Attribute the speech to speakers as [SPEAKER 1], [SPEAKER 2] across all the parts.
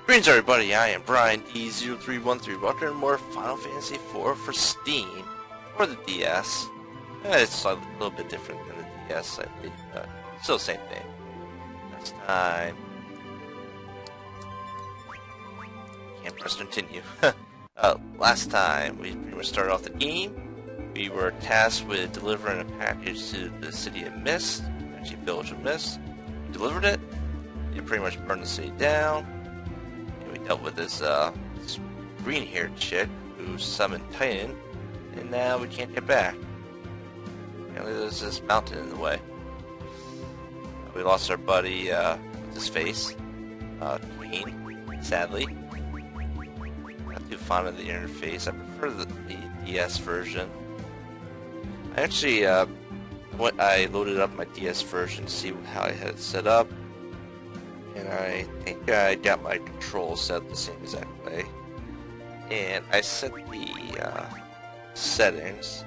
[SPEAKER 1] Greetings everybody, I am Brian D0313, welcome to more Final Fantasy IV for Steam, or the DS. It's a little bit different than the DS slightly, but still the same thing. Last time... Can't press continue. Last time, we pretty much started off the game. We were tasked with delivering a package to the City of Mist, actually Village of Mist. We delivered it. They pretty much burned the city down. Dealt with this green-haired chick who summoned Titan, and now we can't get back. Apparently there's this mountain in the way. We lost our buddy, what's his face? Kane, sadly. Not too fond of the interface. I prefer the DS version. I actually, I loaded up my DS version to see how I had it set up. And I think I got my controls set the same exact way. And I set the settings.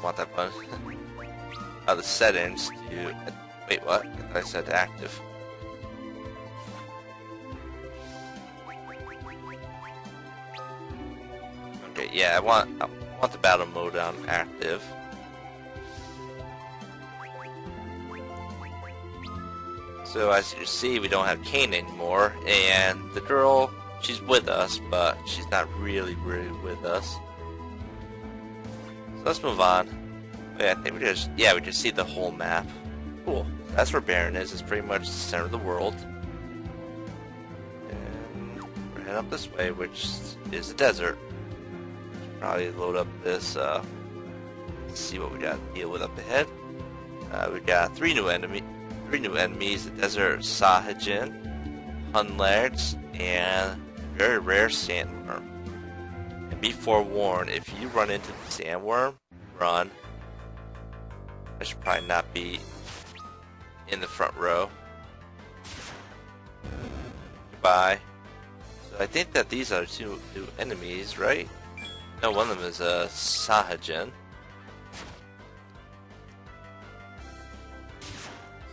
[SPEAKER 1] Want that button? The settings to... Wait, what? I thought I said active. Okay, yeah, I want the battle mode on active. So as you see, we don't have Kane anymore, and the girl, she's with us, but she's not really with us. So let's move on. Oh, yeah, I think we just see the whole map. Cool. That's where Baron is. It's pretty much the center of the world. And we're heading up this way, which is the desert. Should probably load up this, see what we got to deal with up ahead. We got three new enemies, the desert Sahagin, Hundlegs, and a very rare sandworm. And be forewarned, if you run into the sandworm, run. I should probably not be in the front row. Goodbye. So I think that these are two new enemies, right? No, one of them is a Sahagin.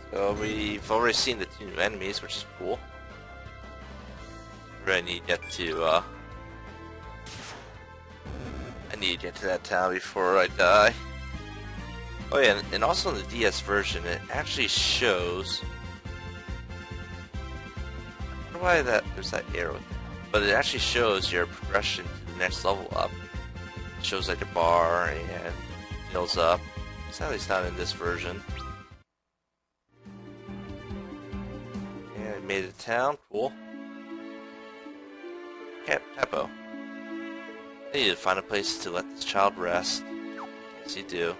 [SPEAKER 1] So we've already seen the two new enemies, which is cool. I need to get to that town before I die. Oh yeah, and also in the DS version, it actually shows. I don't know why there's that arrow, but it actually shows your progression to the next level up. It shows like a bar and fills up. Sadly, it's not in this version. Made it to town, cool. Kaipo. I need to find a place to let this child rest. Yes, you do.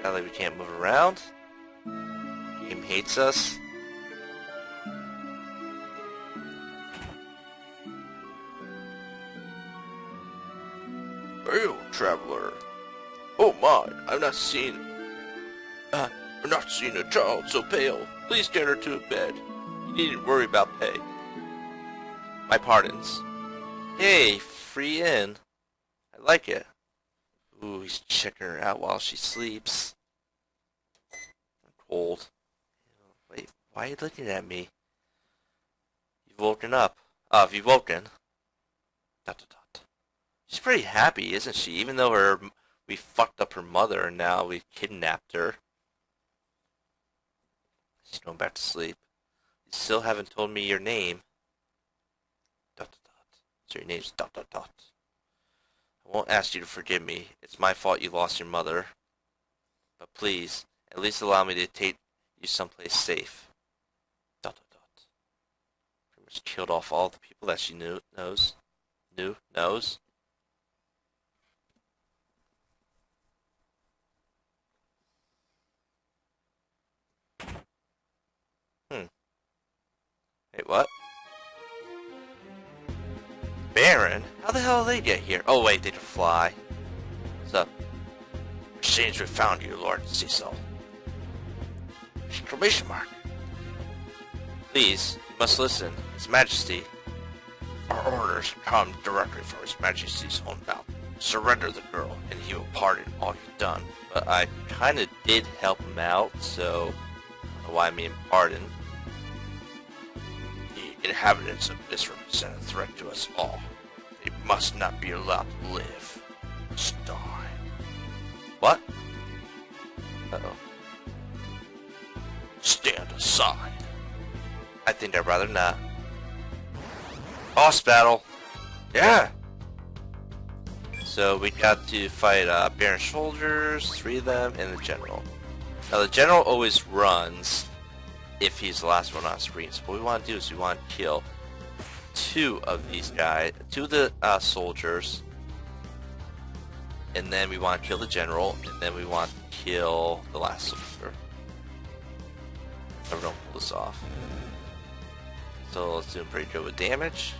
[SPEAKER 1] Sadly, we can't move around. The game hates us. Hail, traveler. Oh my, I've not seen a child so pale. Please get her to a bed. You needn't worry about pay. My pardons. Hey, free in. I like it. Ooh, he's checking her out while she sleeps. I'm cold. Wait, why are you looking at me? You've woken up. Oh, have you woken? ... She's pretty happy, isn't she? Even though we fucked up her mother and now we've kidnapped her. She's going back to sleep. You still haven't told me your name. ... So your name's ... I won't ask you to forgive me. It's my fault you lost your mother. But please, at least allow me to take you someplace safe. ... Pretty much killed off all the people that she knows. Wait, what? Baron? How the hell did they get here? Oh wait, they can fly. What's up? Exchange we found you, Lord Cecil. Exclamation mark. Please, you must listen. His Majesty. Our orders come directly from His Majesty's own mouth. Surrender the girl, and he will pardon all you've done. But I kinda did help him out, so I don't know why I mean pardon. Inhabitants of this represent a threat to us all. They must not be allowed to live. Must die. What? Uh-oh. Stand aside. I think I'd rather not. Boss battle! Yeah! So we got to fight Baron soldiers, 3 of them, and the general. Now the general always runs if he's the last one on screen. So what we want to do is we want to kill 2 of these guys, 2 of the soldiers, and then we want to kill the general, and then we want to kill the last soldier. Never don't pull this off. So let's do pretty good with damage.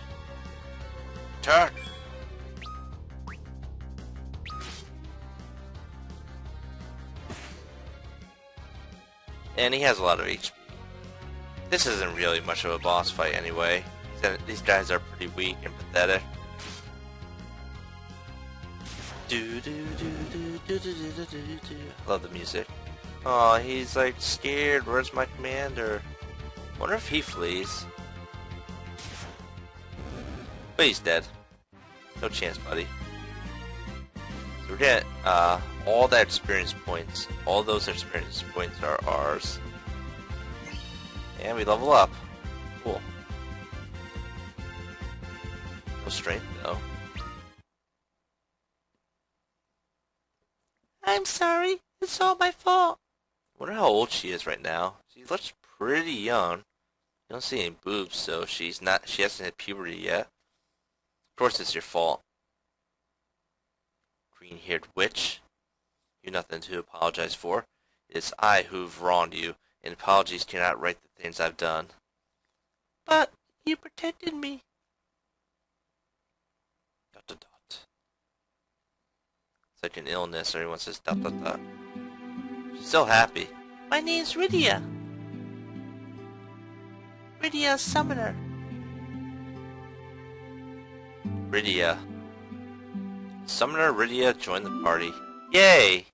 [SPEAKER 1] Turn! And he has a lot of HP. This isn't really much of a boss fight anyway. These guys are pretty weak and pathetic. Love the music. Oh, he's like scared. Where's my commander? Wonder if he flees. But he's dead. No chance, buddy. So we're getting all that experience points. All those experience points are ours. And we level up. Cool. No strength though. I'm sorry. It's all my fault. I wonder how old she is right now. She looks pretty young. You don't see any boobs, so she hasn't hit puberty yet. Of course it's your fault. Green-haired witch. You're nothing to apologize for. It's I who've wronged you, and apologies cannot right the things I've done. But you protected me. ... It's like an illness, everyone says ... She's so happy. My name's Rydia. Rydia Summoner. Rydia. Summoner Rydia joined the party. Yay!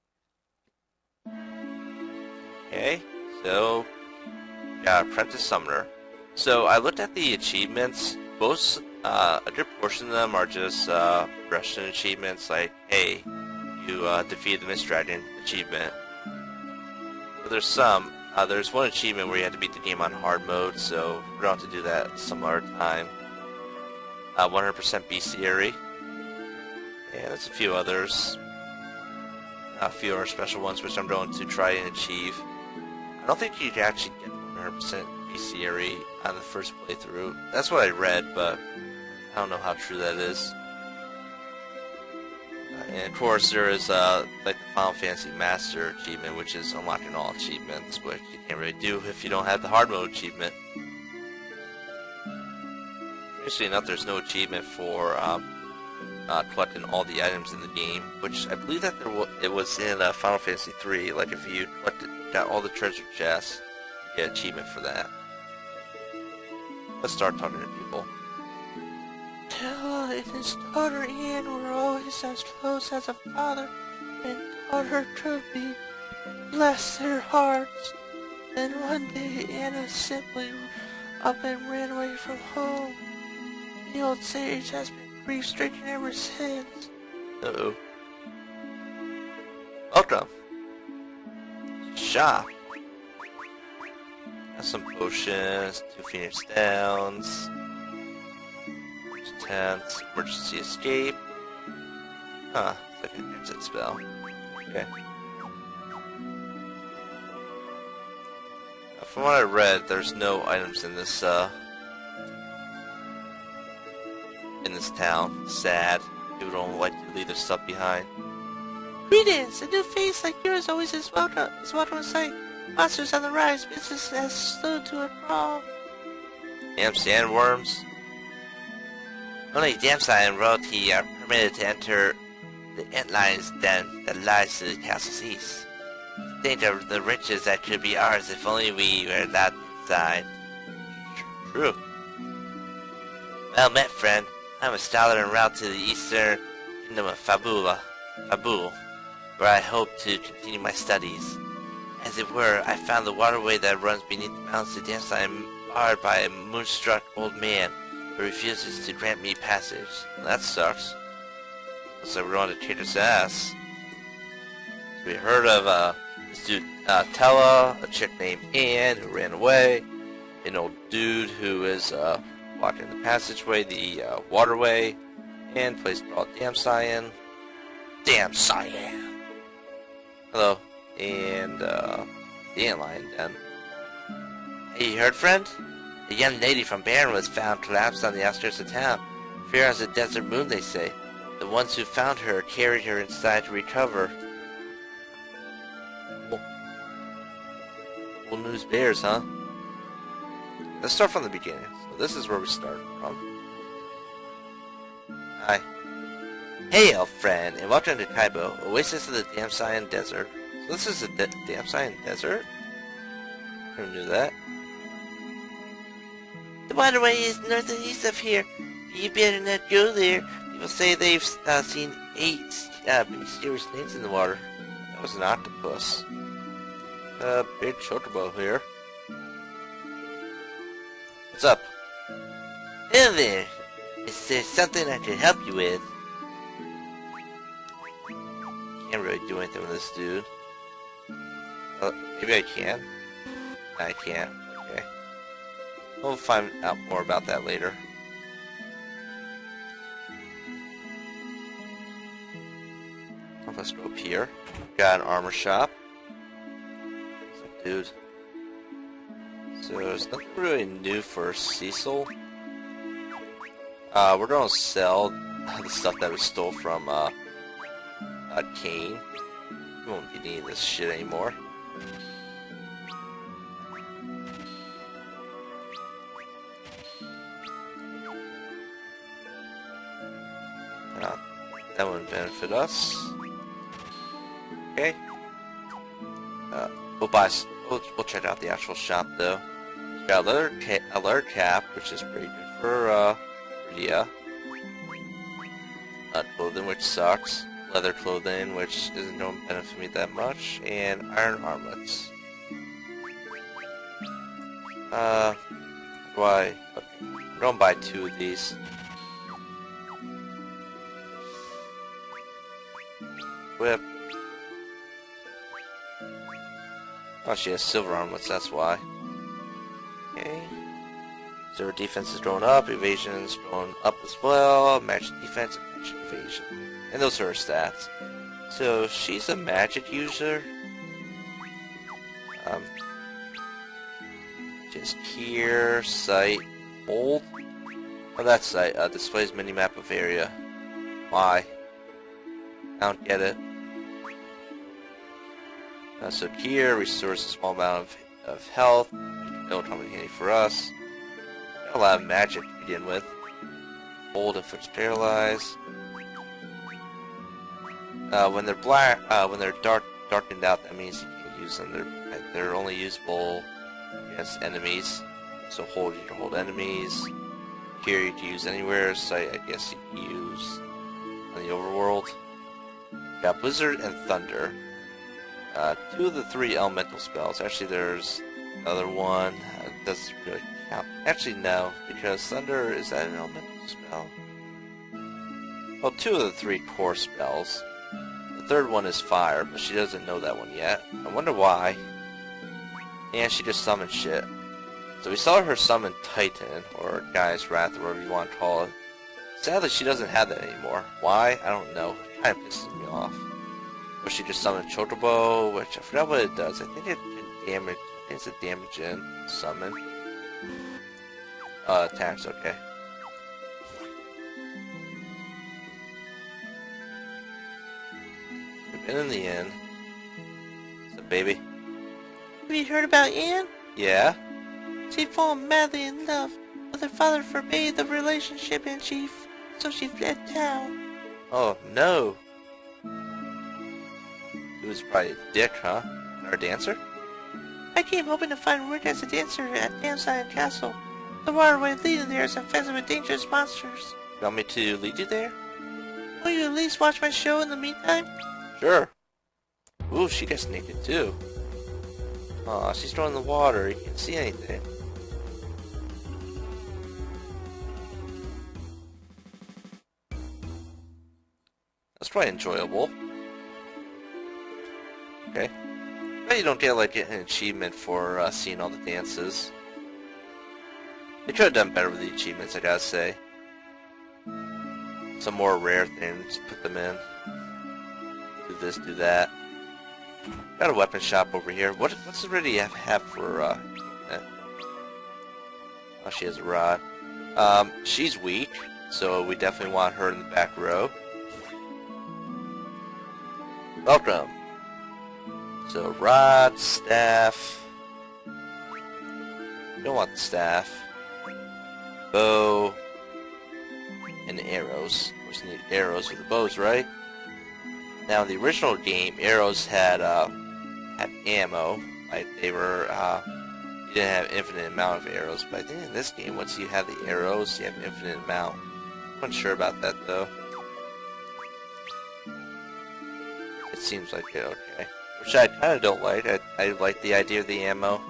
[SPEAKER 1] Okay, so got Apprentice Summoner. So I looked at the achievements. Most, a good portion of them are just progression achievements, like, hey, you defeated the Mist Dragon achievement. But there's some. There's one achievement where you have to beat the game on hard mode, so we're going to have to do that some other time. 100% bestiary. And there's a few others. A few other special ones which I'm going to try and achieve. I don't think you can actually get 100% bestiary on the first playthrough. That's what I read, but I don't know how true that is. And of course there is like the Final Fantasy Master achievement, which is unlocking all achievements, which you can't really do if you don't have the hard mode achievement. Interestingly enough, there's no achievement for collecting all the items in the game, which I believe that it was in Final Fantasy 3. Like if you got all the treasure chests, you get an achievement for that. Let's start talking to people. Tellah and his daughter Anne were always as close as a father and daughter could be. Bless their hearts. Then one day Anna simply up and ran away from home. The old sage has been grief-stricken ever since. Uh-oh. Welcome. Shop. Got some potions, 2 Phoenix Downs, tents, emergency escape. Huh, it's like an exit spell. Okay. From what I read, there's no items in this town. Sad. People don't like to leave their stuff behind. Greetings! A new face like yours always is welcome in sight. Monsters on the rise, business has slowed to a crawl. Damn sandworms. Only Damsai and royalty are permitted to enter the Antlion's den that lies to the castle's east. Think of the riches that could be ours if only we were allowed inside. True. Well met, friend. I'm a scholar en route to the eastern kingdom of Fabul, where I hope to continue my studies. As it were, I found the waterway that runs beneath the mountains to Damsai barred by a moonstruck old man who refuses to grant me passage. That sucks. Looks like we're going to kick his ass. So we heard of this dude, Tellah, a chick named Anne who ran away, an old dude who is walking the passageway, the waterway, and place called Damn Cyan. Damn Cyan! Hello. And the Antlion Den. Hey, you heard, friend? A young lady from Baron was found collapsed on the outskirts of town. Fair as a desert moon, they say. The ones who found her carried her inside to recover. Cool news bears, huh? Let's start from the beginning. So this is where we start from. Hi. Hey, elf friend, and welcome to Kaipo, oasis of the Damn Cyan Desert. So this is the Damn Cyan Desert? I never knew that. The waterway is north and east of here. You better not go there. People say they've seen 8 mysterious things in the water. That was an octopus. Big chocobo here. What's up? Hello there. Is there something I can help you with? Can't really do anything with this dude. Maybe I can. I can't. Okay. We'll find out more about that later. Let's go up here. Got an armor shop. Dude. So there's nothing really new for Cecil. We're gonna sell the stuff that we stole from Kane. We won't be needing this shit anymore. That wouldn't benefit us. Okay. We'll check out the actual shop though. We got a leather cap, which is pretty good for Rydia. Clothing, which sucks. Leather clothing, which isn't going to benefit me that much, and iron armlets. Why? I'm going to buy 2 of these. Whip. Oh, she has silver armlets, that's why. Okay. So her defense is going up, evasion is going up as well, magic defense and magic evasion. And those are her stats. So she's a magic user. Just here, sight, hold. Oh, that's sight. Displays minimap of area. Why? I don't get it. So here restores a small amount of health. Don't come in handy for us. Got a lot of magic to begin with. Hold if it's paralyzed. When they're black, when they're darkened out, that means you can't use them. They're only usable against enemies. So hold, you can hold enemies. Here you can use anywhere. Sight, I guess you can use on the overworld. Got Blizzard and Thunder. 2 of the 3 elemental spells. Actually, there's another one. It doesn't really count. Actually, no, because Thunder, is that an elemental spell? Well, 2 of the 3 core spells. The 3rd one is Fire, but she doesn't know that one yet. I wonder why. And she just summoned shit. So we saw her summon Titan, or Gaia's Wrath, or whatever you want to call it. Sadly, she doesn't have that anymore. Why? I don't know. It kind of pisses me off. Or she just summoned Chocobo, which I forgot what it does. I think it can damage. I think it's a damage in summon. Attacks, okay. We've been in the inn. So, baby.
[SPEAKER 2] Have you heard about Anne?
[SPEAKER 1] Yeah?
[SPEAKER 2] She'd fallen madly in love, but her father forbade the relationship and so she fled town.
[SPEAKER 1] Oh, no. He was probably a dick, huh? Or a dancer?
[SPEAKER 2] I came hoping to find work as a dancer at Damn Cyan Castle. The waterway leading there is infested with dangerous monsters.
[SPEAKER 1] You want me to lead you there?
[SPEAKER 2] Will you at least watch my show in the meantime?
[SPEAKER 1] Sure. Ooh, she gets naked too. Aw, she's thrown in the water. You can't see anything. quite enjoyable. Okay. But you don't get like an achievement for seeing all the dances. They could have done better with the achievements, I gotta say. Some more rare things, put them in. Do this, do that. Got a weapon shop over here. What's Rydia have for, oh, she has a rod. She's weak, so we definitely want her in the back row. Welcome. So, rod, staff. You don't want the staff. Bow. And arrows. Of course, you need arrows for the bows, right? Now, in the original game, arrows had ammo. Like, they were, you didn't have infinite amount of arrows. But I think in this game, once you have the arrows, you have an infinite amount. I'm not sure about that, though. It seems like it, okay. Which I kind of don't like. I like the idea of the ammo.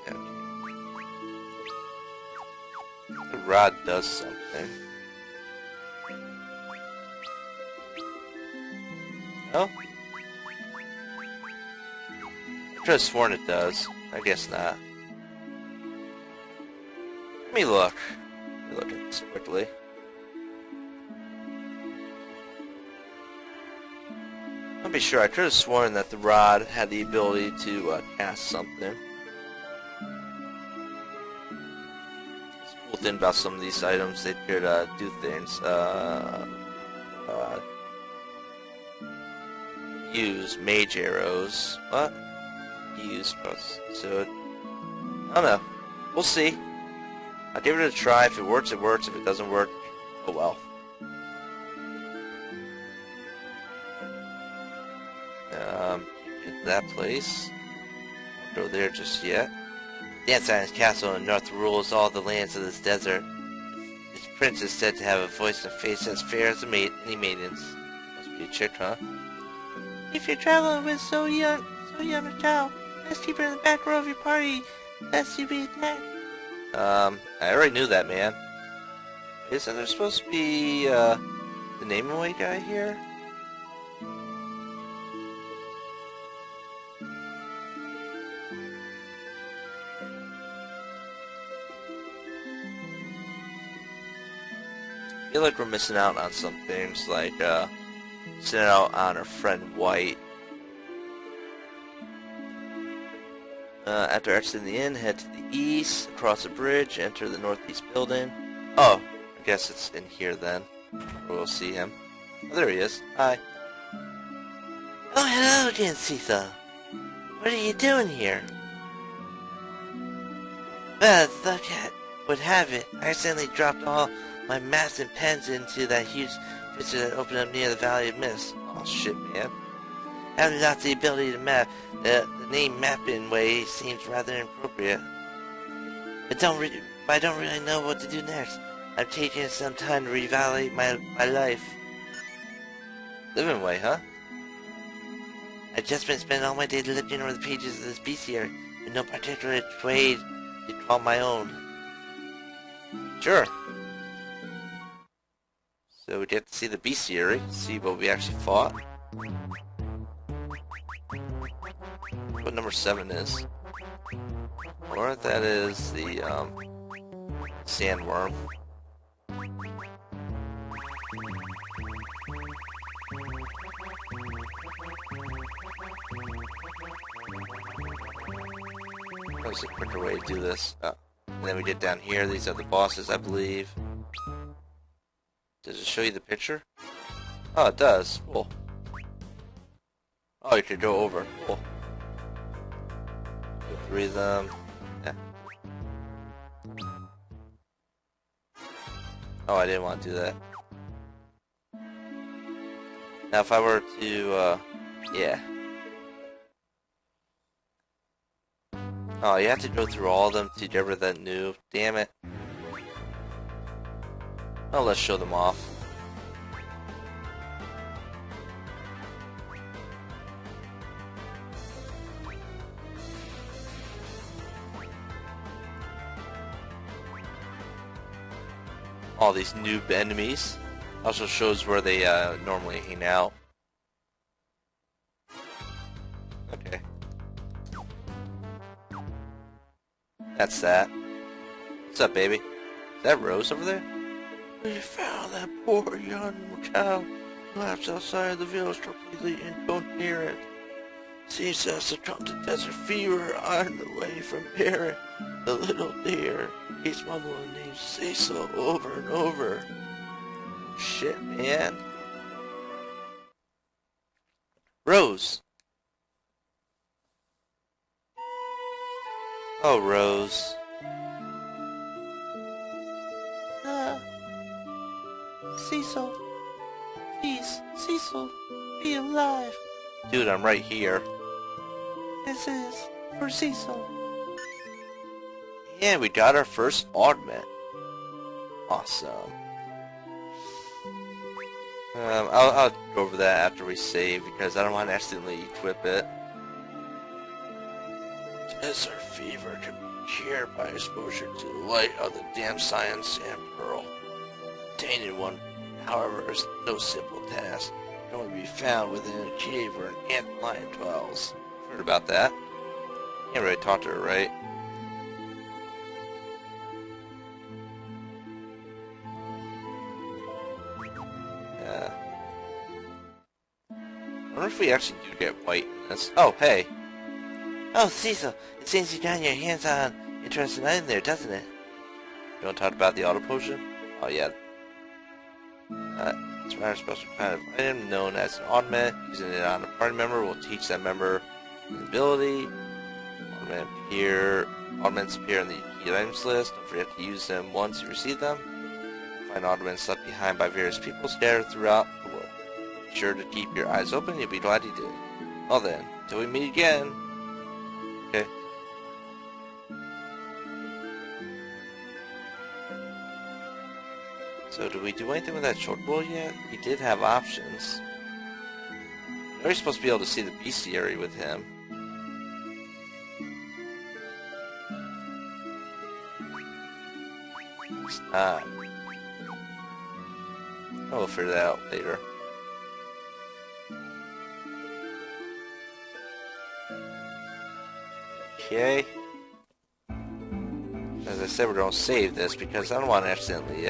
[SPEAKER 1] Okay. The rod does something. No? I could have sworn it does. I guess not. Let me look. Let me look at this quickly. I'll be sure. I could have sworn that the rod had the ability to cast something. The cool thing about some of these items, they could do things. Use mage arrows. What? Use cross. So, I don't know. We'll see. I'll give it a try. If it works, it works. If it doesn't work, oh well. Get that place. Won't go there just yet. The Ancest's castle in North rules all the lands of this desert. Its prince is said to have a voice and face as fair as any maidens. Must be a chick, huh?
[SPEAKER 2] If you're traveling with so young a child, let's keep her in the back row of your party, lest you be attacked.
[SPEAKER 1] I already knew that, man. Isn't there supposed to be, the name away guy here? I feel like we're missing out on some things, like, missing out on our friend White. After exiting the inn, head to the east, across the bridge, enter the northeast building. Oh, I guess it's in here then. We'll see him. Oh, there he is. Hi.
[SPEAKER 2] Oh, hello again, Cecil. What are you doing here? Well, look at would have it. I accidentally dropped all my maps and pens into that huge fissure that opened up near the Valley of Mist.
[SPEAKER 1] Oh shit, man.
[SPEAKER 2] Having lost the ability to map, the name Mapping Way seems rather inappropriate. I don't really know what to do next. I'm taking some time to reevaluate my life.
[SPEAKER 1] Living way, huh?
[SPEAKER 2] I've just been spending all my day looking over the pages of this bestiary, in no particular trade to call my own.
[SPEAKER 1] Sure. So we get to see the bestiary, see what we actually fought. What number 7 is. Or that is the sandworm. There's a quicker way to do this. And then we get down here, these are the bosses, I believe. Does it show you the picture? Oh, it does. Cool. Oh, you could go over. Cool. Go 3 of them. Yeah. Oh, I didn't want to do that. Now, if I were to, yeah. Oh, you have to go through all of them to get rid of that new. Damn it. Oh, let's show them off. All these noob enemies. Also shows where they normally hang out. Okay. That's that. What's up, baby? Is that Rose over there? We found that poor young child collapsed outside the village, completely incoherent. Seems to have succumbed to desert fever on the way from Paris. The little dear. He's mumbling the name Cecil over and over. Shit, man. Rose. Oh, Rose. Cecil. Please, Cecil, be alive. Dude, I'm right here. This is for Cecil. Yeah, we got our first Augment. Awesome. I'll go over that after we save because I don't want to accidentally equip it. Desert fever can be cured by exposure to the light of the damn cyan sand pearl. Obtaining one, however, is no simple task. It can only be found within a cave where an ant lion dwells. Heard about that? Can't really talk to her, right? Yeah. I wonder if we actually do get white in this. Oh, hey. Oh, Cecil, it seems you got your hands on interesting item there, doesn't it? You want to talk about the auto potion? Oh, yeah. It's a rather special kind of item known as an Augment. Using it on a party member will teach that member an ability. Augments appear in the key items list. Don't forget to use them once you receive them. Find augments left behind by various people scattered throughout the world. Be sure to keep your eyes open. You'll be glad you did. Well then, till we meet again. Okay. So, do we do anything with that chocobo yet? We did have options. We're supposed to be able to see the bestiary with him. It's not. We'll figure that out later. Okay. As I said, we're gonna save this because I don't want to accidentally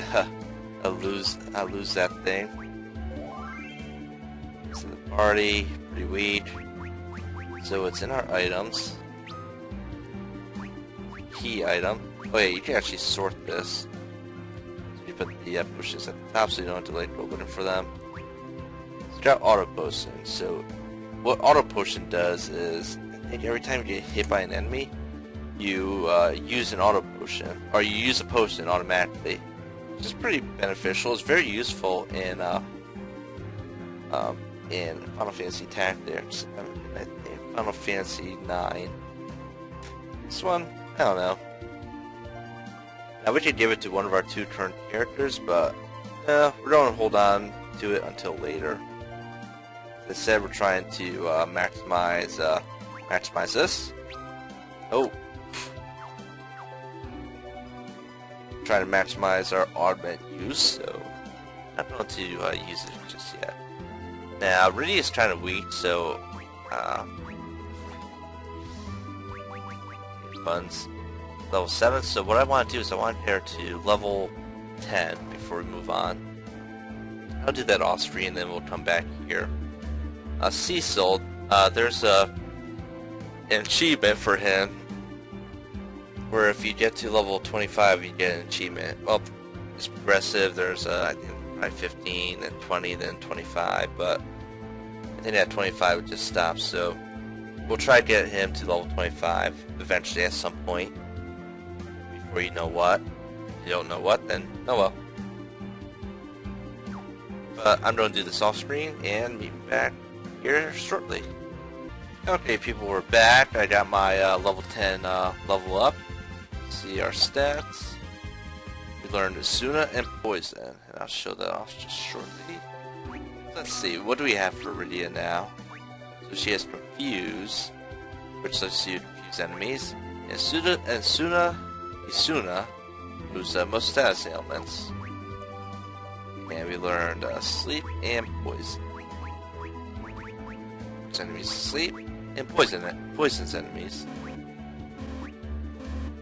[SPEAKER 1] lose that thing. It's in the party, pretty weak. So it's in our items. Key item. Oh yeah, you can actually sort this. So you put the potions at the top so you don't have to like go looking for them. It's got auto potion. So what auto potion does is, I think every time you get hit by an enemy, you use an auto potion, or you use a potion automatically. Which is pretty beneficial. It's very useful in Final Fantasy Tactics. I think Final Fantasy 9. This one, I don't know. Now we could give it to one of our two current characters, but we're going to hold on to it until later. As I said, we're trying to maximize this. Oh. Trying to maximize our augment use, so I'm not going to use it just yet. Now, Rydia is kind of weak, so buns level 7. So what I want to do is I want her to level 10 before we move on. I'll do that off screen, then we'll come back here. Cecil, there's an achievement for him, where if you get to level 25, you get an achievement. Well, it's progressive. There's I think probably 15, then 20, then 25, but I think at 25 it just stops. So we'll try to get him to level 25 eventually at some point. Before you know what. If you don't know what, then oh well. But I'm going to do this off screen and meet back here shortly. Okay, people, we're back. I got my level 10 level up. See our stats. We learned Asuna and Poison, and I'll show that off just shortly. Let's see, what do we have for Rydia now? So she has Confuse, which lets you confuse enemies, and Isuna, who's most status ailments. And we learned sleep and poison. Enemies sleep and poisons enemies.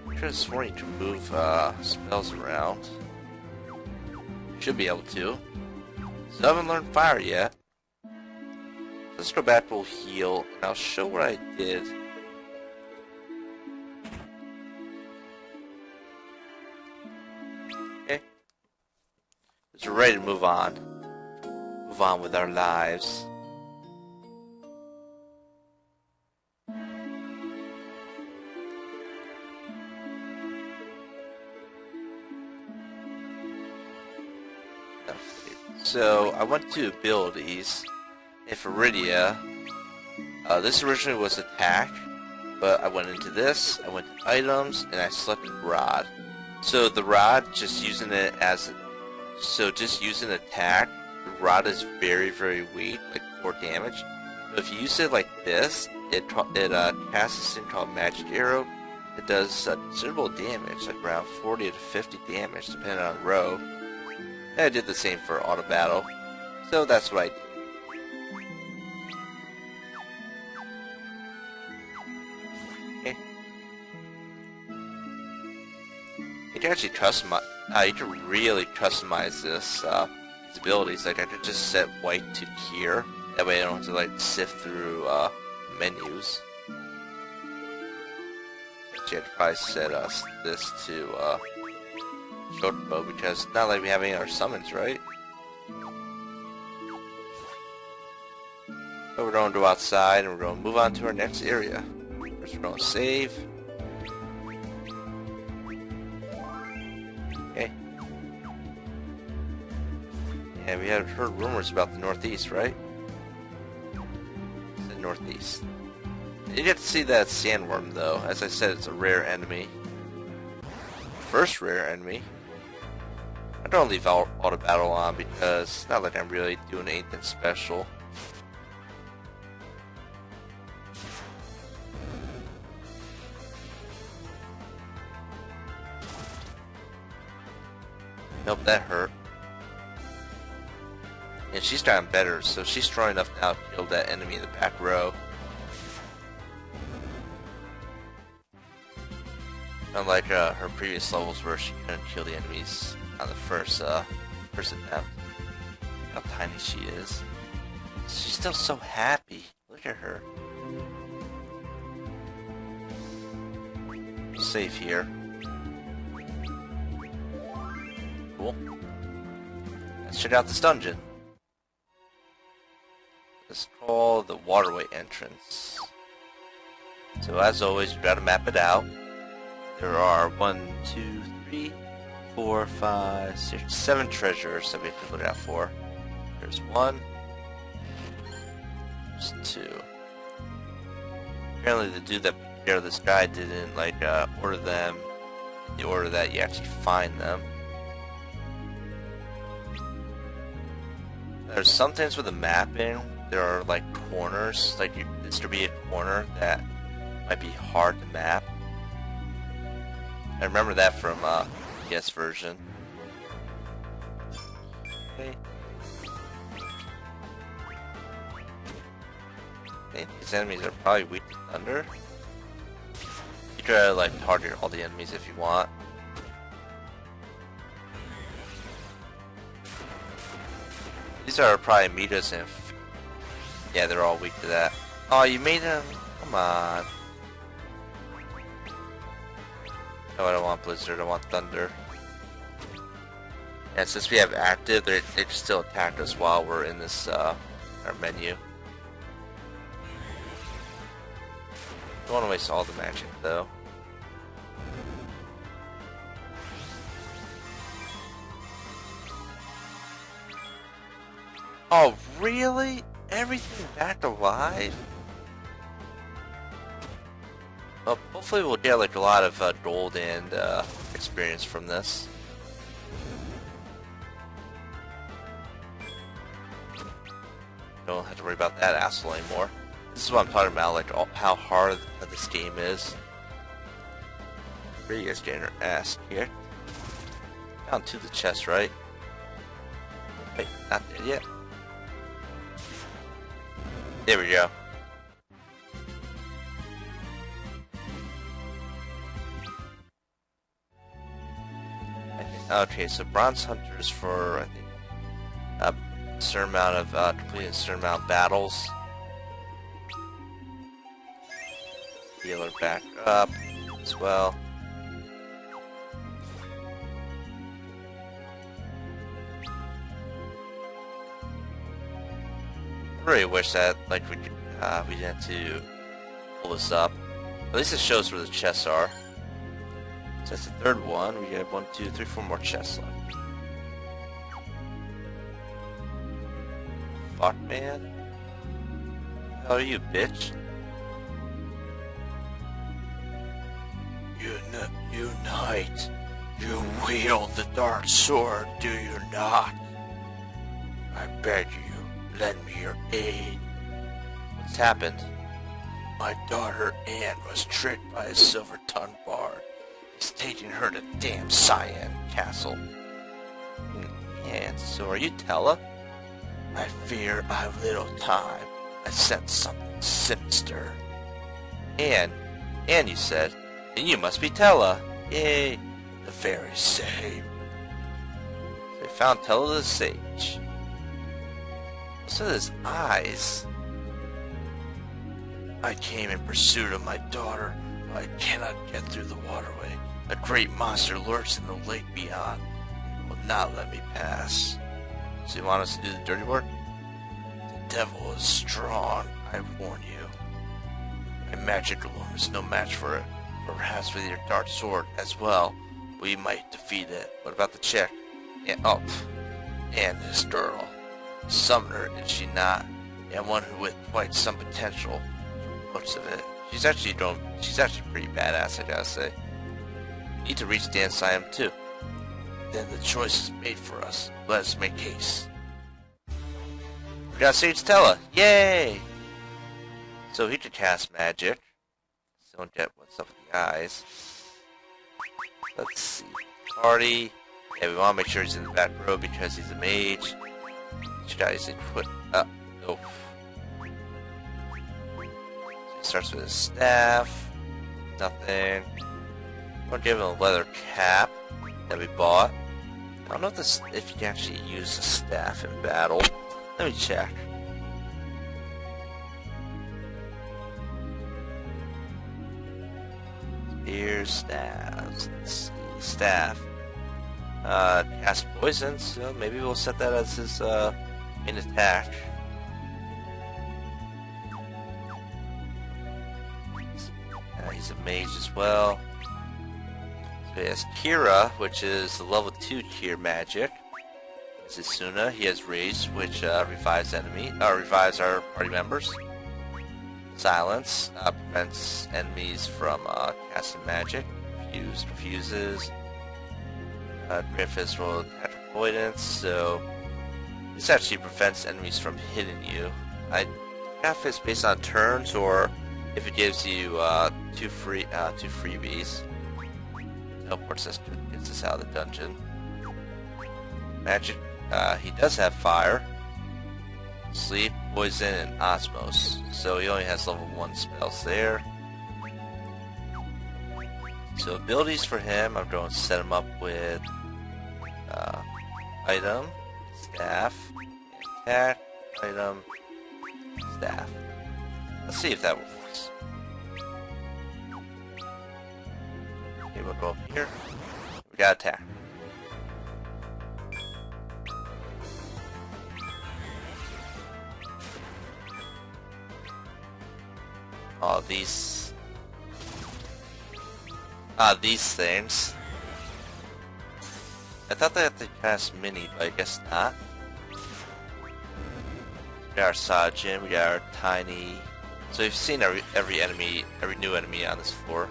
[SPEAKER 1] I could have sworn you can move spells around. Should be able to. So I haven't learned fire yet. Let's go back, we'll heal, and I'll show what I did. Okay. So we're ready to move on. Move on with our lives. So I went to abilities, and for Rydia, this originally was attack, but I went into this, I went to items, and I selected rod. So the rod, just using it as, just using attack, the rod is very, very weak, like 4 damage. But if you use it like this, it casts this thing called Magic Arrow. It does considerable damage, like around 40 to 50 damage, depending on row. And I did the same for auto battle, so that's what I did. Okay. You can actually customize. You can really customize this these abilities. Like I could just set white to here. That way I don't have to like sift through menus. Actually, I'd probably set this to short bow, because it's not like we have any other summons, right? So we're going to go outside and we're going to move on to our next area. First we're going to save. Okay. Yeah, we had heard rumors about the northeast, right? It's the northeast. You get to see that sandworm though. As I said, it's a rare enemy. First rare enemy. I don't leave auto battle on because it's not like I'm really doing anything special. Nope, that hurt. And she's gotten better, so she's strong enough now to kill that enemy in the back row. Unlike her previous levels where she couldn't kill the enemies on the first attempt. How tiny she is. She's still so happy. Look at her. Safe here. Cool. Let's check out this dungeon. It's called the Waterway entrance. So as always, you gotta map it out. There are 1, 2, 3, 4, 5, 6, 7 treasures that we have to look out for. There's 1. There's 2. Apparently the dude that took care of this guy didn't like order them in the order that you actually find them. There's sometimes with the mapping, there are like corners, like it's to be a corner that might be hard to map. I remember that from PS version. Okay. Okay, these enemies are probably weak to thunder. You try to like target all the enemies if you want. These are probably Amoebas, and yeah, they're all weak to that. Oh, you made them? Come on. No, I don't want Blizzard, I want Thunder. And since we have active, they can still attack us while we're in this, our menu. Don't want to waste all the magic, though. Oh, really? Everything back alive? Well, hopefully we'll get like a lot of gold and experience from this. Don't have to worry about that asshole anymore. This is what I'm talking about, like how hard this game is. Rydia's getting her ass kicked. Down to the chest, right? Wait, not there yet. There we go. Okay, so bronze hunters for, I think, a certain amount of, completing a certain amount of battles. Healer back up as well. I really wish that, like, we didn't have to pull this up. At least it shows where the chests are. So that's the third one. We have 1, 2, 3, 4 more chests left. Fuck, man. How are you, bitch?
[SPEAKER 3] You knight. You wield the dark sword, do you not? I beg you, lend me your aid.
[SPEAKER 1] What's happened?
[SPEAKER 3] My daughter Anne was tricked by a silver tongue bard. He's taking her to damn Cyan Castle.
[SPEAKER 1] And so are you Tellah?
[SPEAKER 3] I fear I've little time. I sense something sinister.
[SPEAKER 1] And you said, and you must be Tellah. Yay!
[SPEAKER 3] The very same.
[SPEAKER 1] They found Tellah the Sage. What's with his eyes?
[SPEAKER 3] I came in pursuit of my daughter, but I cannot get through the waterway. A great monster lurks in the lake beyond. It will not let me pass.
[SPEAKER 1] So you want us to do the dirty work?
[SPEAKER 3] The devil is strong, I warn you. My magic alone is no match for it. Perhaps with your dark sword as well, we might defeat it.
[SPEAKER 1] What about the chick?
[SPEAKER 3] And, and this girl. A summoner, is she not? And one who with quite some potential, from the looks of it.
[SPEAKER 1] She's actually pretty badass, I gotta say. Need to reach Dan Siam too.
[SPEAKER 3] Then the choice is made for us. Let us make haste.
[SPEAKER 1] We got Sage Tellah! Yay! So he could cast magic. Still don't get what's up with the eyes. Let's see. Party. Yeah, we want to make sure he's in the back row because he's a mage. This guy's equipped up. Oh. So he starts with his staff. Nothing. We'll give him a leather cap that we bought. I don't know if you can actually use the staff in battle. Let me check. Spear, staffs. Let's see. Staff. Cast poison, so maybe we'll set that as his main attack. He's a mage as well. So he has Kira, which is the level 2 tier magic. Zisuna, he has Raise, which revives our party members. Silence prevents enemies from casting magic. Refuses. Griffiths will attach avoidance, so this actually prevents enemies from hitting you. I forgot if it's based on turns or if it gives you two freebies. Teleports us, gets us out of the dungeon. Magic, he does have fire, sleep, poison, and osmos, so he only has level 1 spells there. So abilities for him, I'm going to set him up with item, staff, attack, item, staff. Let's see if that works. Okay, we'll go up here. We got attack. Oh, these things. I thought they had to cast mini, but I guess not. We got our Saahagin, we got our tiny. So we've seen every new enemy on this floor.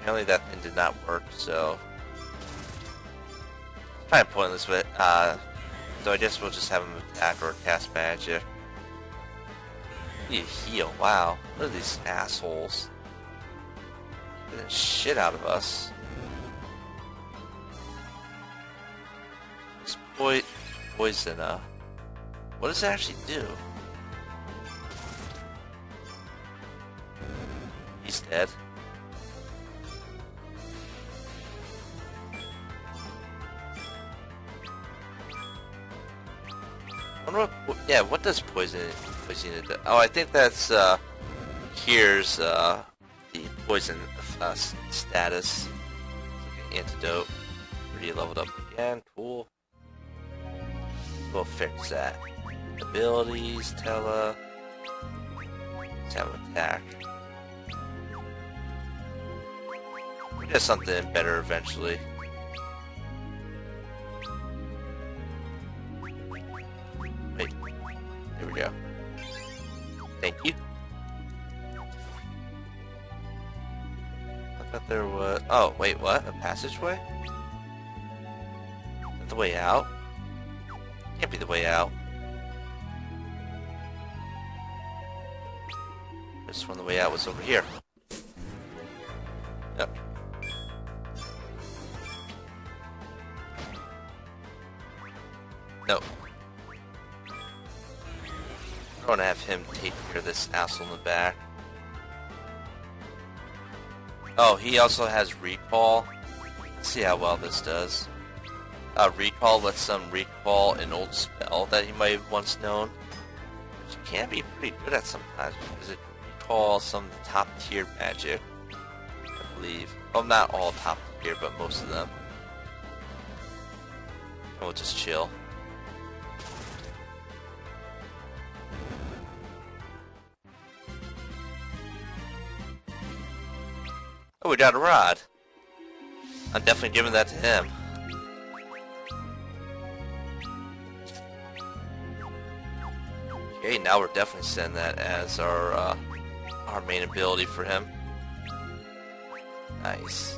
[SPEAKER 1] Apparently that thing did not work, so it's kind of pointless. But so I guess we'll just have him attack or cast magic. You heal. Wow, what are these assholes? Getting shit out of us. This poison, what does it actually do? He's dead. I wonder what, yeah, what does poison do? Oh, I think that's, cures, the poison, status. Like an antidote. Already leveled up again, cool. We'll fix that. Abilities, Tellah. Let's have an attack. We get something better eventually. Wait, there we go. Thank you. I thought there was... Oh, wait, what? A passageway? Is that the way out? Can't be the way out. This one, the way out was over here. Yep. No. I want to have him take care of this asshole in the back. Oh, he also has recall. Let's see how well this does. Recall lets them recall an old spell that he might have once known, which can be pretty good at sometimes because it can recall some top tier magic, I believe. Well, not all top tier, but most of them. And we'll just chill. Oh, we got a rod. I'm definitely giving that to him. Okay, now we're definitely setting that as our main ability for him. Nice.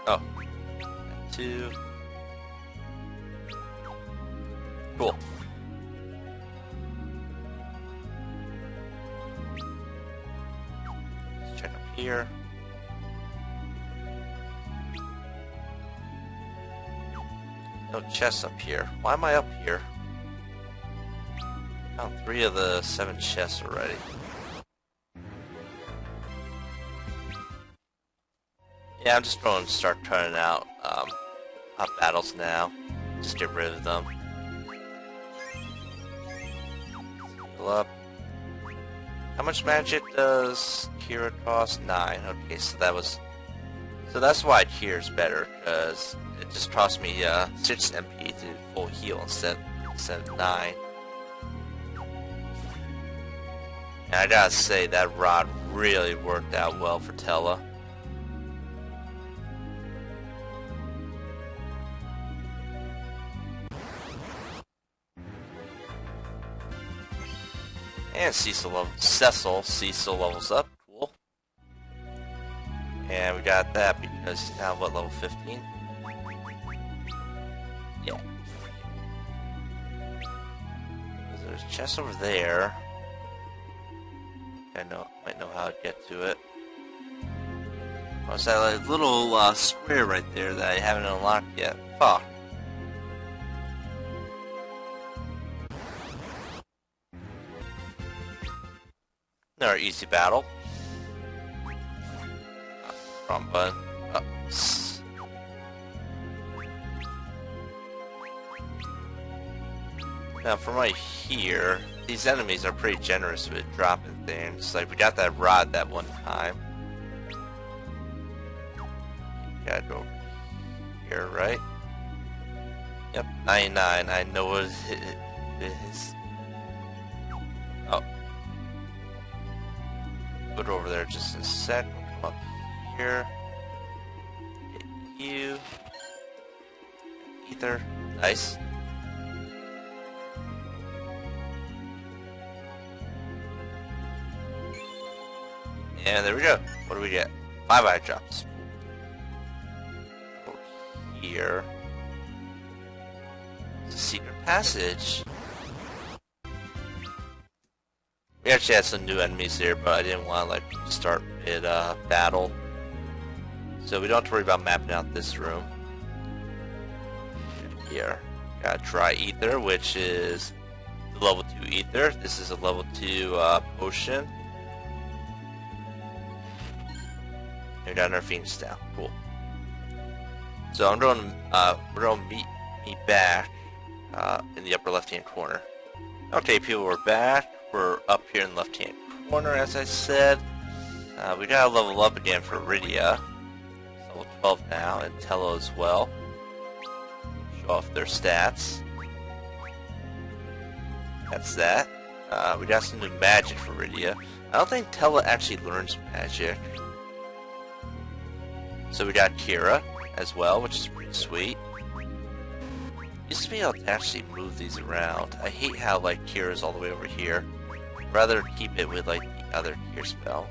[SPEAKER 1] Oh. 2. Cool. Let's check up here. No chests up here. Why am I up here? Found 3 of the 7 chests already. Yeah, I'm just going to start turning out battles now. Just get rid of them. Heal up. How much magic does Kira cost? 9. Okay, so that's why Kira's better, because it just cost me 6 MP to full heal instead of 9. And I gotta say, that rod really worked out well for Tellah. And Cecil levels up, cool. And we got that because he's now, what, level 15? Yeah. There's a chest over there. I might know how to get to it. Oh, it's that like, little square right there that I haven't unlocked yet. Fuck. Another easy battle. Wrong button. Now from right here, these enemies are pretty generous with dropping things. Like we got that rod that one time. Gotta go here, right? Yep, 99. I know what it is. Oh. Put it over there just in a sec. We'll come up here. Hit you. Ether. Nice. And there we go. What do we get? 5 eye drops. Over here. It's a secret passage. We actually had some new enemies here, but I didn't want to like start mid battle. So we don't have to worry about mapping out this room. Here, got dry ether, which is the level 2 ether. This is a level 2 potion. And we got our fiends down. Cool. So I'm going we're going to meet back in the upper left-hand corner. Okay, people, we're back. We're up here in the left-hand corner, as I said. We gotta level up again for Rydia. It's level 12 now, and Tellah as well. Show off their stats. That's that. We got some new magic for Rydia. I don't think Tellah actually learns magic. So we got Kira as well, which is pretty sweet. Used to be able to actually move these around. I hate how like Kira's all the way over here. I'd rather keep it with like the other Kira spell.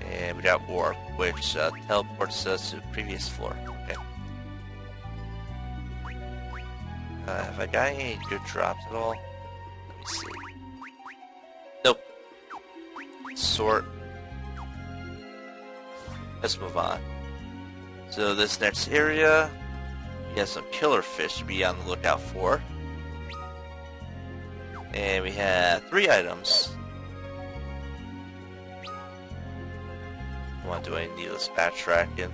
[SPEAKER 1] And we got Warp, which teleports us to the previous floor. Okay. Have I got any good drops at all? Let me see. Nope. Sort. Let's move on. So this next area, we have some killer fish to be on the lookout for. And we have 3 items. I want to do any needless backtracking.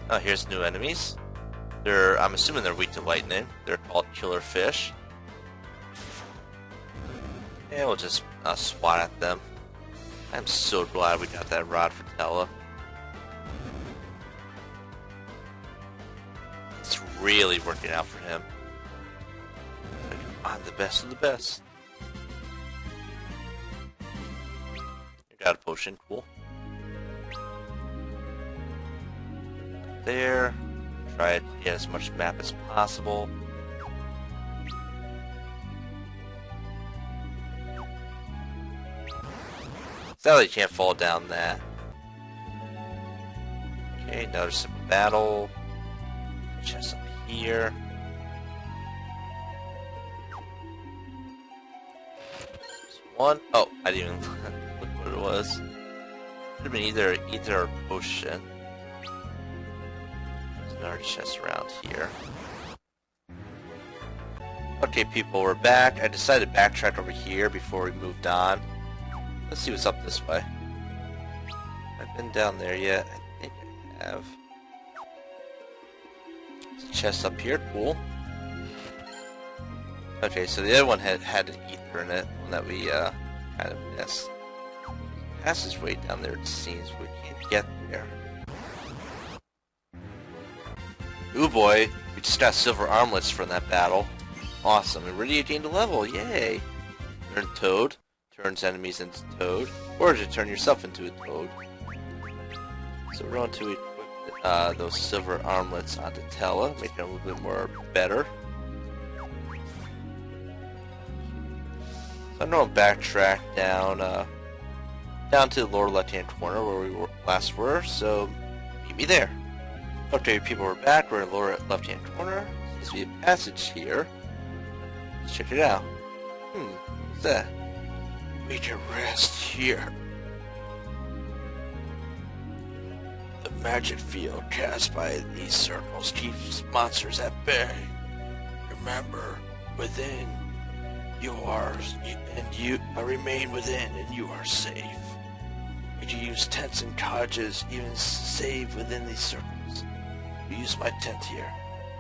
[SPEAKER 1] Oh, here's new enemies. I'm assuming they're weak to lightning. They're called killer fish. And we'll just swat at them. I'm so glad we got that rod for Tellah. It's really working out for him. I'm the best of the best. Got a potion, cool. There. Try to get as much map as possible. Sadly, you can't fall down that. Okay, another simple battle. Chest up here. There's one. Oh, I didn't even look what it was. Could have been either ether or potion. There's another chest around here. Okay, people, we're back. I decided to backtrack over here before we moved on. Let's see what's up this way. I've been down there yet. I think I have. There's a chest up here. Cool. Okay, so the other one had an ether in it, one that we kind of missed. Passageway down there, it seems, but we can't get there. Ooh boy, we just got silver armlets from that battle. Awesome, and Rydia gained a level, yay! Turn Toad. Turns enemies into Toad, or to turn yourself into a Toad. So we're going to equip those silver armlets onto Tellah, make them a little bit more better. So I'm going to backtrack down to the lower left-hand corner where we last were, so meet me there. Okay, people, we're back. We're in the lower left-hand corner. Seems to be a passage here. Let's check it out. What's that?
[SPEAKER 3] We can rest here. The magic field cast by these circles keeps monsters at bay. Remember, within you are, I remain within, and you are safe. We can use tents and cottages, even save within these circles. We use my tent here.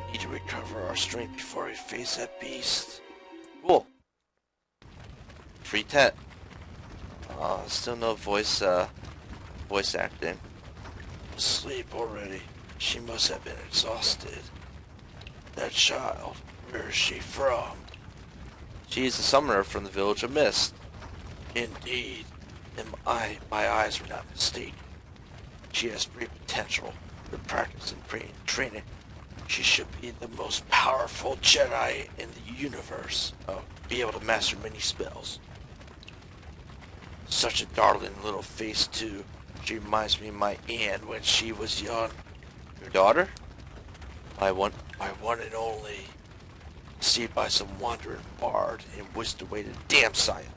[SPEAKER 3] We need to recover our strength before we face that beast.
[SPEAKER 1] Cool. Free tent. Still no voice acting.
[SPEAKER 3] Asleep already. She must have been exhausted. That child, where is she from?
[SPEAKER 1] She is a summoner from the village of Mist.
[SPEAKER 3] Indeed, and my eyes were not mistaken. She has great potential. With practice and training, she should be the most powerful Jedi in the universe. Be able to master many spells. Such a darling little face, too. She reminds me of my aunt when she was young.
[SPEAKER 1] Your daughter?
[SPEAKER 3] My one and only. Conceived by some wandering bard and whisked away to damn silent.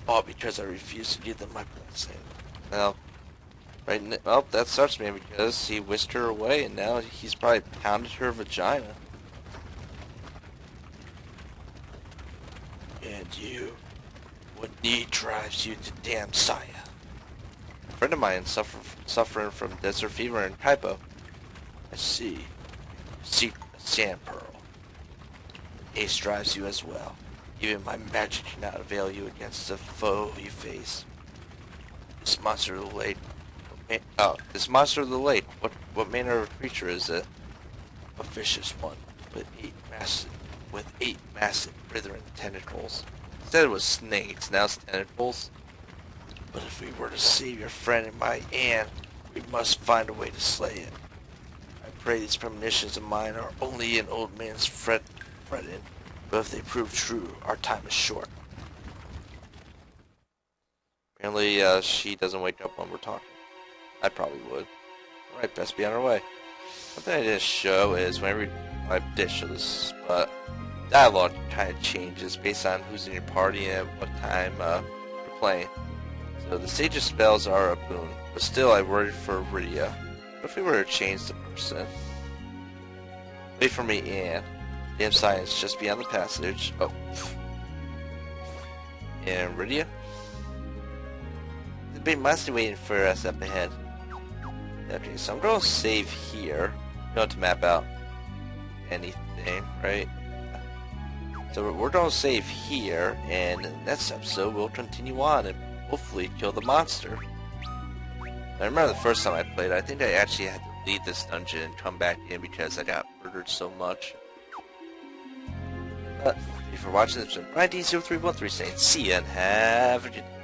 [SPEAKER 3] all because I refused to give them my blessing.
[SPEAKER 1] Well, well, that starts me because he whisked her away, and now he's probably pounded her vagina.
[SPEAKER 3] And you, what need drives you to damn Saya?
[SPEAKER 1] A friend of mine suffering from desert fever in Kaipo.
[SPEAKER 3] I see. Seek a sand pearl. Haste drives you as well. Even my magic cannot avail you against the foe you face. This monster of the lake.
[SPEAKER 1] This monster of the lake. What manner of creature is it?
[SPEAKER 3] A vicious one, with eight massive withering tentacles.
[SPEAKER 1] Said it was snakes, now it's tentacles.
[SPEAKER 3] But if we were to save your friend and my aunt, we must find a way to slay it. I pray these premonitions of mine are only an old man's fretting, but if they prove true, our time is short.
[SPEAKER 1] Apparently, she doesn't wake up when we're talking. I probably would. Alright, best be on our way. Something I didn't show is whenever I did show this, but dialogue kind of changes based on who's in your party and at what time you're playing. So the sage's spells are a boon, but still I worried for Rydia. What if we were to change the person? Wait for me, Anne. Damn science just beyond the passage. Oh. And Rydia? There's a big monster waiting for us up ahead. Okay, so I'm going to save here. Going to map out anything, right? So we're going to save here, and in the next episode we'll continue on and hopefully kill the monster. I remember the first time I played, I think I actually had to leave this dungeon and come back in because I got murdered so much. But thank you for watching. This has been Rydia 0313 saying see ya and have a good day.